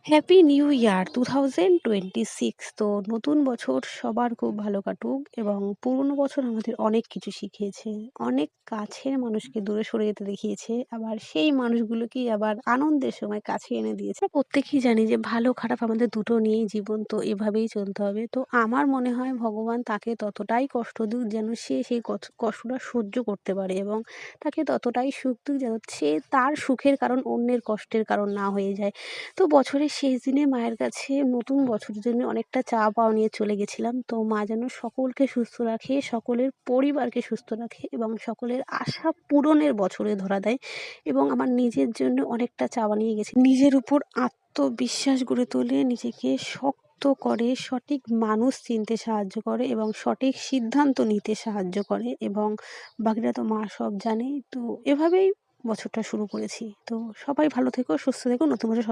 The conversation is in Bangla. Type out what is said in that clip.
Happy new year 2026। তো নতুন বছর সবার খুব ভালো কাটুক এবং পুরনো বছর আমাদের অনেক কিছু শিখিয়েছে। অনেক কাছের মানুষকে দূরে সরে যেতে দেখিয়েছে। আবার সেই মানুষগুলোকেই আবার আনন্দের সময় কাছে এনে দিয়েছে। প্রত্যেকেই জানি যে ভালো খারাপ আমাদের দুটো নিয়েই জীবন, তো এভাবেই চলতে হবে। তো আমার মনে হয় ভগবান তাকে ততটাই কষ্ট দিক যেন সে সেই কষ্টটা সহ্য করতে পারে, এবং তাকে ততটাই সুখ দিক যেন সে তার সুখের কারণ অন্যের কষ্টের কারণ না হয়ে যায়। তো বছরের শেষ দিনে মায়ের কাছে নতুন বছরের জন্য অনেকটা চাওয়া পাওয়া নিয়ে চলে গেছিলাম। তো মা যেন সকলকে সুস্থ রাখে, সকলের পরিবারকে সুস্থ রাখে এবং সকলের আশা পূরণের বছরে ধরা দেয়। এবং আমার নিজের জন্য অনেকটা চাওয়া নিয়ে গেছি। নিজের উপর আত্মবিশ্বাস গড়ে তোলে, নিজেকে শক্ত করে, সঠিক মানুষ চিনতে সাহায্য করে এবং সঠিক সিদ্ধান্ত নিতে সাহায্য করে, এবং বাকিটা তো মা সব জানে। তো এভাবেই বছরটা শুরু করেছি। তো সবাই ভালো থেকো, সুস্থ থেকো। নতুন বছর